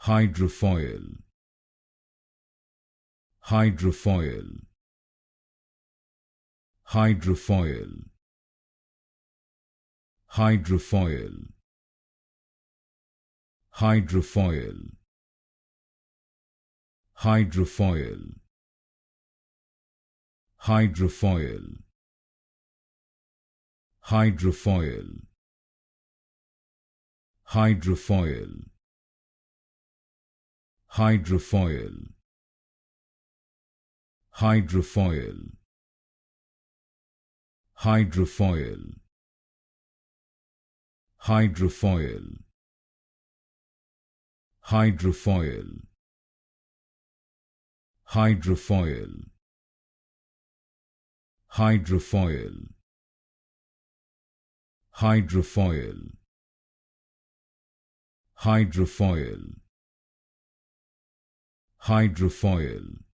Hydrofoil. Hydrofoil. Hydrofoil. Hydrofoil. Hydrofoil. Hydrofoil. Hydrofoil. Hydrofoil. Hydrofoil. Hydrofoil. Hydrofoil. Hydrofoil. Hydrofoil. Hydrofoil. Hydrofoil. Hydrofoil. Hydrofoil. Hydrofoil. Hydrofoil.